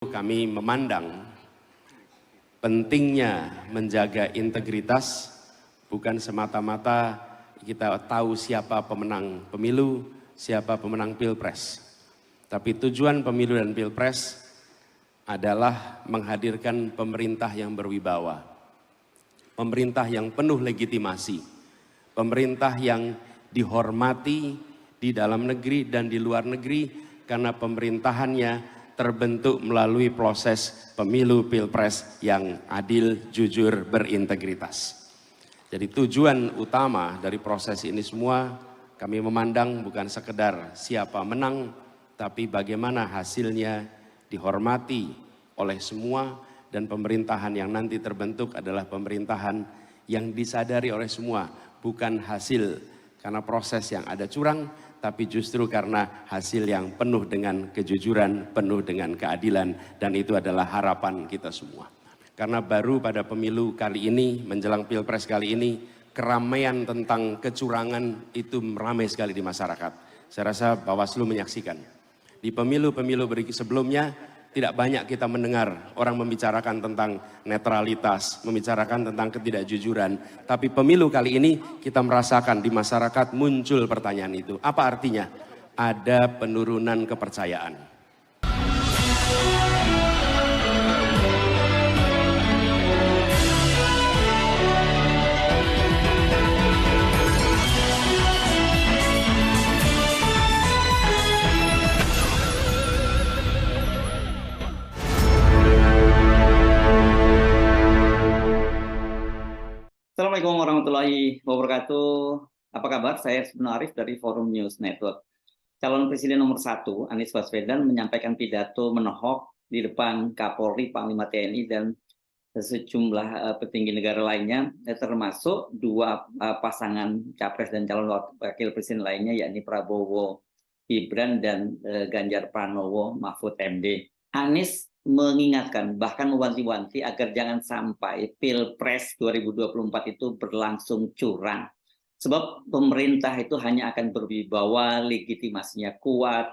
Kami memandang pentingnya menjaga integritas bukan semata-mata kita tahu siapa pemenang pemilu, siapa pemenang pilpres. Tapi tujuan pemilu dan pilpres adalah menghadirkan pemerintah yang berwibawa, pemerintah yang penuh legitimasi, pemerintah yang dihormati di dalam negeri dan di luar negeri karena pemerintahannya terbentuk melalui proses pemilu pilpres yang adil, jujur, berintegritas. Jadi tujuan utama dari proses ini semua kami memandang bukan sekedar siapa menang, tapi bagaimana hasilnya dihormati oleh semua dan pemerintahan yang nanti terbentuk adalah pemerintahan yang disadari oleh semua, bukan hasil karena proses yang ada curang, tapi justru karena hasil yang penuh dengan kejujuran, penuh dengan keadilan, dan itu adalah harapan kita semua. Karena baru pada pemilu kali ini, menjelang pilpres kali ini, keramaian tentang kecurangan itu ramai sekali di masyarakat. Saya rasa Bawaslu menyaksikan. Di pemilu-pemilu sebelumnya, tidak banyak kita mendengar orang membicarakan tentang netralitas, membicarakan tentang ketidakjujuran. Tapi pemilu kali ini kita merasakan di masyarakat muncul pertanyaan itu. Apa artinya? Ada penurunan kepercayaan. Assalamualaikum warahmatullahi wabarakatuh. Apa kabar? Saya Subnu Arif dari Forum News Network. Calon Presiden nomor 1, Anies Baswedan, menyampaikan pidato menohok di depan Kapolri, Panglima TNI, dan sejumlah petinggi negara lainnya, termasuk dua pasangan capres dan calon wakil presiden lainnya, yakni Prabowo Gibran dan Ganjar Pranowo Mahfud MD. Anies mengingatkan, bahkan mewanti-wanti agar jangan sampai Pilpres 2024 itu berlangsung curang. Sebab pemerintah itu hanya akan berwibawa, legitimasinya kuat,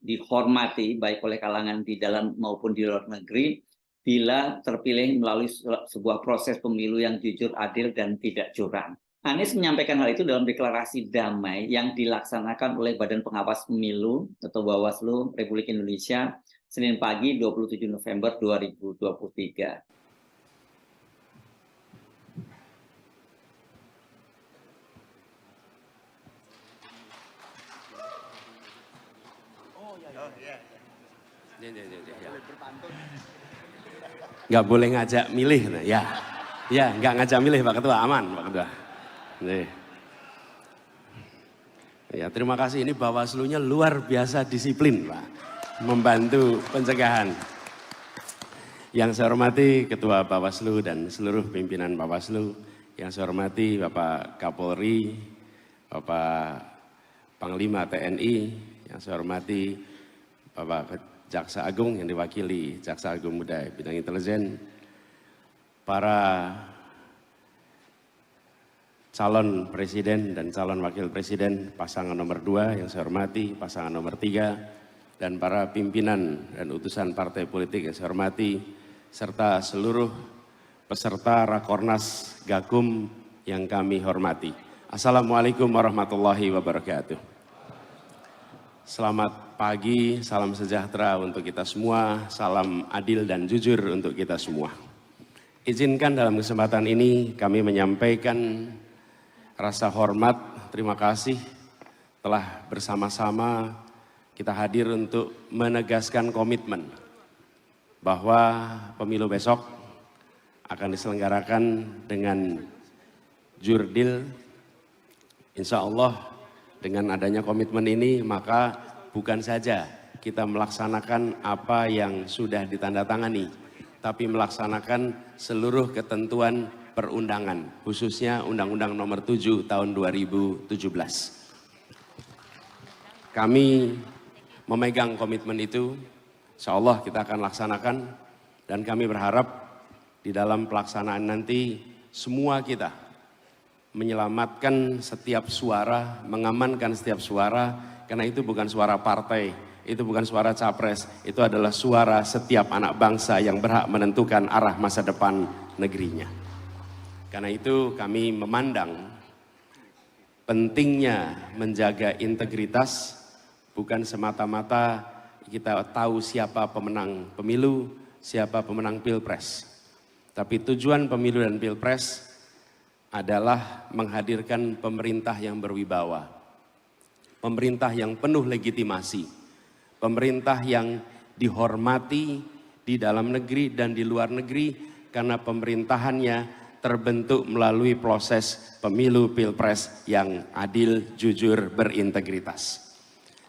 dihormati baik oleh kalangan di dalam maupun di luar negeri, bila terpilih melalui sebuah proses pemilu yang jujur, adil, dan tidak curang. Anies menyampaikan hal itu dalam deklarasi damai yang dilaksanakan oleh Badan Pengawas Pemilu atau Bawaslu Republik Indonesia Senin pagi 27 November 2023. Nggak boleh ngajak milih, ya. Ya, nggak ngajak milih Pak Ketua, aman Pak Ketua. Nih. Ya, terima kasih. Ini Bawaslu-nya luar biasa disiplin, Pak, membantu pencegahan. Yang saya hormati Ketua Bawaslu dan seluruh pimpinan Bawaslu, yang saya hormati Bapak Kapolri, Bapak Panglima TNI, yang saya hormati Bapak Jaksa Agung yang diwakili Jaksa Agung Muda Bidang Intelijen, para calon presiden dan calon wakil presiden pasangan nomor 2 yang saya hormati, pasangan nomor 3, dan para pimpinan dan utusan partai politik yang saya hormati, serta seluruh peserta Rakornas Gakum yang kami hormati. Assalamualaikum warahmatullahi wabarakatuh. Selamat pagi, salam sejahtera untuk kita semua, salam adil dan jujur untuk kita semua. Izinkan dalam kesempatan ini kami menyampaikan rasa hormat, terima kasih telah bersama-sama kita hadir untuk menegaskan komitmen bahwa pemilu besok akan diselenggarakan dengan jurdil. Insya Allah dengan adanya komitmen ini maka bukan saja kita melaksanakan apa yang sudah ditandatangani, tapi melaksanakan seluruh ketentuan perundangan, khususnya Undang-Undang Nomor 7 Tahun 2017. Kami memegang komitmen itu, insya Allah kita akan laksanakan, dan kami berharap di dalam pelaksanaan nanti semua kita menyelamatkan setiap suara, mengamankan setiap suara, karena itu bukan suara partai, itu bukan suara capres, itu adalah suara setiap anak bangsa yang berhak menentukan arah masa depan negerinya. Karena itu kami memandang pentingnya menjaga integritas bukan semata-mata kita tahu siapa pemenang pemilu, siapa pemenang pilpres. Tapi tujuan pemilu dan pilpres adalah menghadirkan pemerintah yang berwibawa, pemerintah yang penuh legitimasi, pemerintah yang dihormati di dalam negeri dan di luar negeri karena pemerintahannya terbentuk melalui proses pemilu pilpres yang adil, jujur, berintegritas.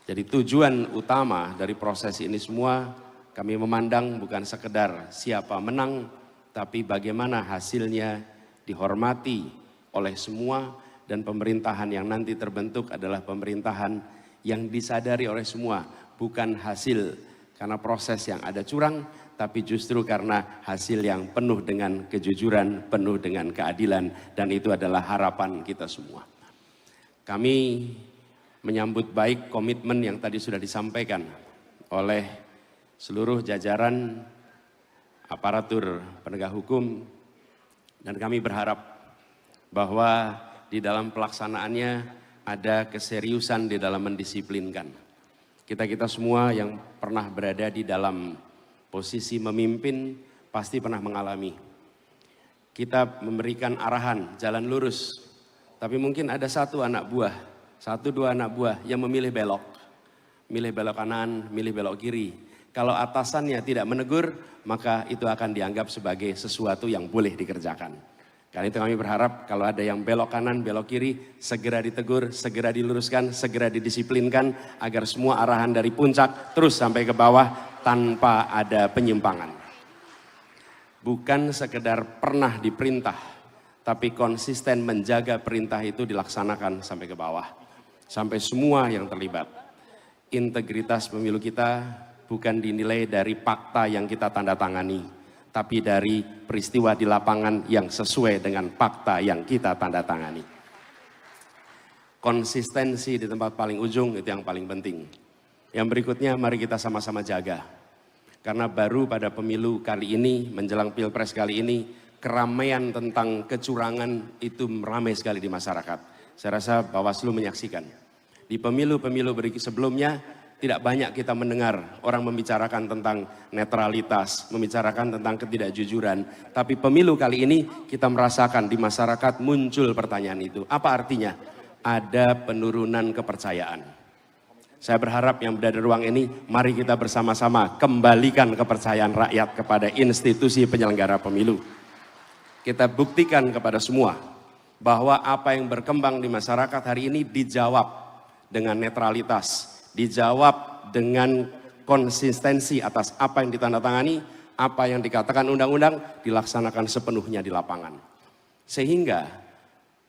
Jadi tujuan utama dari proses ini semua kami memandang bukan sekedar siapa menang, tapi bagaimana hasilnya dihormati oleh semua dan pemerintahan yang nanti terbentuk adalah pemerintahan yang disadari oleh semua, bukan hasil karena proses yang ada curang, tapi justru karena hasil yang penuh dengan kejujuran, penuh dengan keadilan, dan itu adalah harapan kita semua. Kami menyambut baik komitmen yang tadi sudah disampaikan oleh seluruh jajaran aparatur penegak hukum, dan kami berharap bahwa di dalam pelaksanaannya ada keseriusan di dalam mendisiplinkan. Kita semua yang pernah berada di dalam posisi memimpin pasti pernah mengalami. Kita memberikan arahan jalan lurus, tapi mungkin ada satu dua anak buah yang memilih belok. Milih belok kanan, milih belok kiri. Kalau atasannya tidak menegur, maka itu akan dianggap sebagai sesuatu yang boleh dikerjakan. Karena itu kami berharap kalau ada yang belok kanan, belok kiri, segera ditegur, segera diluruskan, segera didisiplinkan agar semua arahan dari puncak terus sampai ke bawah tanpa ada penyimpangan. Bukan sekedar pernah diperintah, tapi konsisten menjaga perintah itu dilaksanakan sampai ke bawah. Sampai semua yang terlibat. Integritas pemilu kita bukan dinilai dari fakta yang kita tanda tangani, tapi dari peristiwa di lapangan yang sesuai dengan fakta yang kita tanda tangani. Konsistensi di tempat paling ujung itu yang paling penting. Yang berikutnya mari kita sama-sama jaga. Karena baru pada pemilu kali ini, menjelang pilpres kali ini, keramaian tentang kecurangan itu ramai sekali di masyarakat. Saya rasa Bawaslu menyaksikan. Di pemilu-pemilu sebelumnya tidak banyak kita mendengar orang membicarakan tentang netralitas, membicarakan tentang ketidakjujuran. Tapi pemilu kali ini kita merasakan di masyarakat muncul pertanyaan itu. Apa artinya? Ada penurunan kepercayaan. Saya berharap yang berada di ruang ini, mari kita bersama-sama kembalikan kepercayaan rakyat kepada institusi penyelenggara pemilu. Kita buktikan kepada semua bahwa apa yang berkembang di masyarakat hari ini dijawab dengan netralitas, dijawab dengan konsistensi atas apa yang ditandatangani, apa yang dikatakan undang-undang dilaksanakan sepenuhnya di lapangan. Sehingga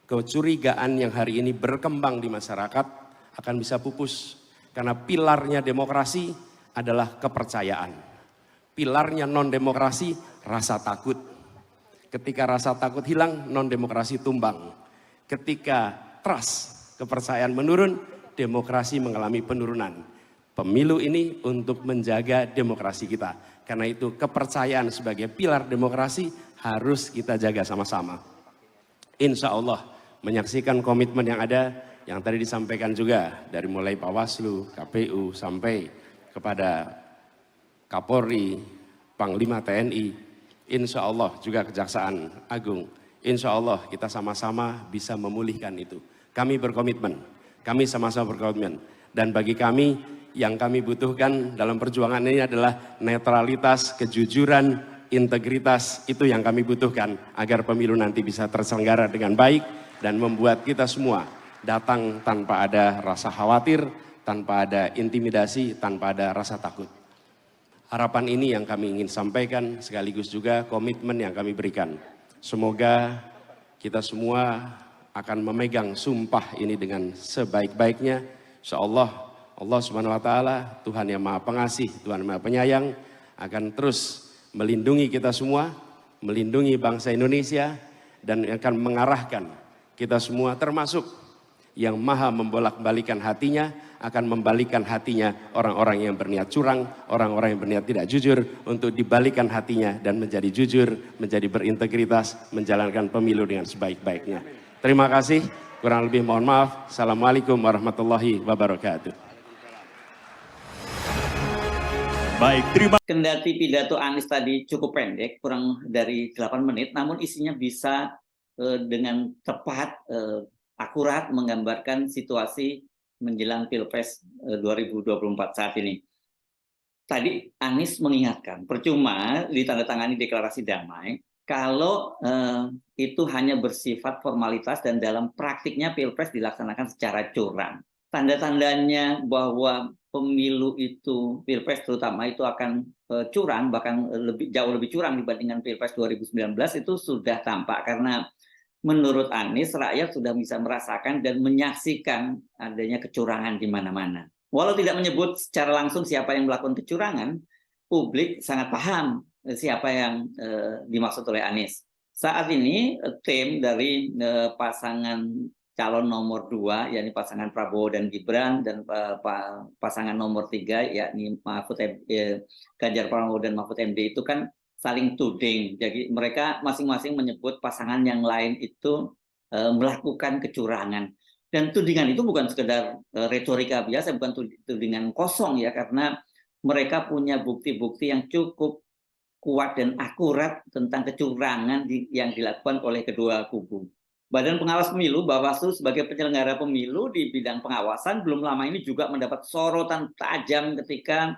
kecurigaan yang hari ini berkembang di masyarakat akan bisa pupus. Karena pilarnya demokrasi adalah kepercayaan. Pilarnya non-demokrasi rasa takut. Ketika rasa takut hilang, non-demokrasi tumbang. Ketika trust, kepercayaan menurun, demokrasi mengalami penurunan. Pemilu ini untuk menjaga demokrasi kita. Karena itu kepercayaan sebagai pilar demokrasi harus kita jaga sama-sama. Insya Allah menyaksikan komitmen yang ada, yang tadi disampaikan juga dari mulai Bawaslu, KPU sampai kepada Kapolri, Panglima TNI, insya Allah juga Kejaksaan Agung. Insya Allah kita sama-sama bisa memulihkan itu. Kami berkomitmen, kami sama-sama berkomitmen. Dan bagi kami yang kami butuhkan dalam perjuangan ini adalah netralitas, kejujuran, integritas. Itu yang kami butuhkan agar pemilu nanti bisa terselenggara dengan baik dan membuat kita semua datang tanpa ada rasa khawatir, tanpa ada intimidasi, tanpa ada rasa takut. Harapan ini yang kami ingin sampaikan, sekaligus juga komitmen yang kami berikan. Semoga kita semua akan memegang sumpah ini dengan sebaik-baiknya. Insyaallah Allah Subhanahu wa taala, Tuhan yang Maha Pengasih, Tuhan yang Maha Penyayang, akan terus melindungi kita semua, melindungi bangsa Indonesia, dan akan mengarahkan kita semua termasuk yang maha membolak-balikan hatinya akan membalikan hatinya orang-orang yang berniat curang, orang-orang yang berniat tidak jujur, untuk dibalikan hatinya dan menjadi jujur, menjadi berintegritas, menjalankan pemilu dengan sebaik-baiknya. Terima kasih, kurang lebih mohon maaf. Assalamualaikum warahmatullahi wabarakatuh. Baik, terima kasih. Kendati pidato Anies tadi cukup pendek, kurang dari 8 menit, namun isinya bisa dengan tepat, akurat menggambarkan situasi menjelang Pilpres 2024 saat ini. Tadi Anies mengingatkan, percuma ditandatangani deklarasi damai kalau itu hanya bersifat formalitas dan dalam praktiknya Pilpres dilaksanakan secara curang. Tanda-tandanya bahwa pemilu itu, Pilpres terutama itu akan curang, bahkan jauh lebih curang dibandingkan Pilpres 2019 itu sudah tampak, karena menurut Anies, rakyat sudah bisa merasakan dan menyaksikan adanya kecurangan di mana-mana. Walau tidak menyebut secara langsung siapa yang melakukan kecurangan, publik sangat paham siapa yang dimaksud oleh Anies. Saat ini tim dari pasangan calon nomor 2, yakni pasangan Prabowo dan Gibran, dan pasangan nomor 3, yakni Ganjar Pranowo dan Mahfud MD itu kan saling tuding. Jadi mereka masing-masing menyebut pasangan yang lain itu melakukan kecurangan. Dan tudingan itu bukan sekedar retorika biasa, bukan tudingan kosong ya, karena mereka punya bukti-bukti yang cukup kuat dan akurat tentang kecurangan yang dilakukan oleh kedua kubu. Badan Pengawas Pemilu, Bawaslu, sebagai penyelenggara pemilu di bidang pengawasan belum lama ini juga mendapat sorotan tajam ketika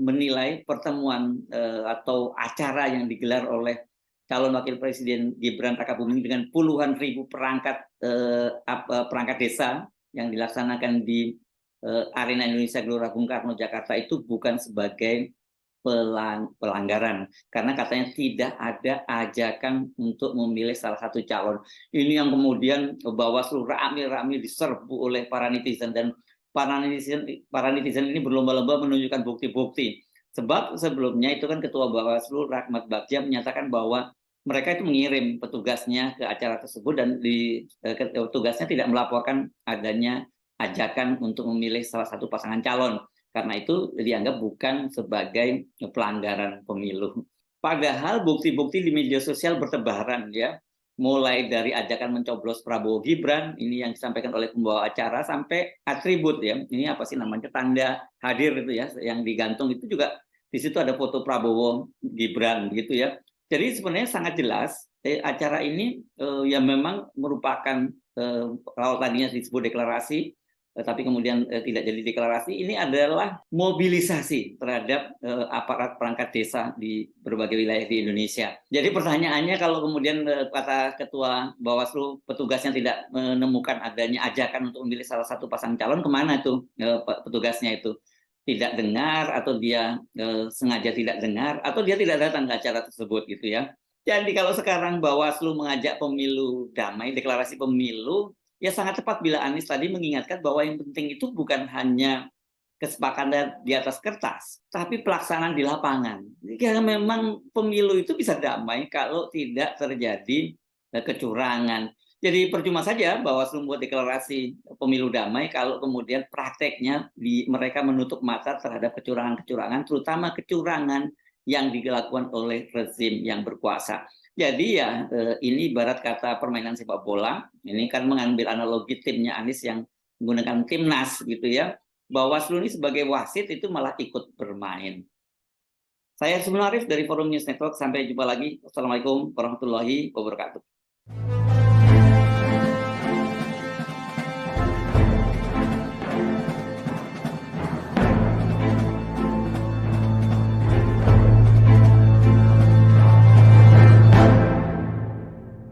menilai pertemuan atau acara yang digelar oleh calon wakil presiden Gibran Rakabuming dengan puluhan ribu perangkat desa yang dilaksanakan di Arena Indonesia Gelora Bung Karno Jakarta itu bukan sebagai pelanggaran, karena katanya tidak ada ajakan untuk memilih salah satu calon. Ini yang kemudian Bawaslu rame-rame diserbu oleh para netizen, dan para netizen ini berlomba-lomba menunjukkan bukti-bukti. Sebab sebelumnya itu kan Ketua Bawaslu Rahmat Bagja menyatakan bahwa mereka itu mengirim petugasnya ke acara tersebut dan petugasnya tidak melaporkan adanya ajakan untuk memilih salah satu pasangan calon. Karena itu dianggap bukan sebagai pelanggaran pemilu. Padahal bukti-bukti di media sosial bertebaran ya. Mulai dari ajakan mencoblos Prabowo Gibran, ini yang disampaikan oleh pembawa acara, sampai atribut ya, ini apa sih namanya, tanda hadir itu ya, yang digantung itu juga di situ ada foto Prabowo Gibran gitu ya. Jadi sebenarnya sangat jelas acara ini yang memang merupakan kalau tadinya disebut deklarasi, tapi kemudian tidak jadi deklarasi, ini adalah mobilisasi terhadap aparat perangkat desa di berbagai wilayah di Indonesia. Jadi pertanyaannya, kalau kemudian kata Ketua Bawaslu petugasnya tidak menemukan adanya ajakan untuk memilih salah satu pasang calon, kemana itu petugasnya itu? Tidak dengar, atau dia sengaja tidak dengar, atau dia tidak datang ke acara tersebut gitu ya. Jadi kalau sekarang Bawaslu mengajak pemilu damai, deklarasi pemilu, ya sangat tepat bila Anies tadi mengingatkan bahwa yang penting itu bukan hanya kesepakatan di atas kertas, tapi pelaksanaan di lapangan. Karena memang pemilu itu bisa damai kalau tidak terjadi kecurangan. Jadi percuma saja Bawaslu membuat deklarasi pemilu damai kalau kemudian prakteknya mereka menutup mata terhadap kecurangan-kecurangan, terutama kecurangan yang dilakukan oleh rezim yang berkuasa. Jadi ya ini ibarat kata permainan sepak bola. Ini kan mengambil analogi timnya Anies yang menggunakan timnas gitu ya. Bawaslu ini sebagai wasit itu malah ikut bermain. Saya Subnu Arif dari Forum News Network. Sampai jumpa lagi. Wassalamualaikum warahmatullahi wabarakatuh.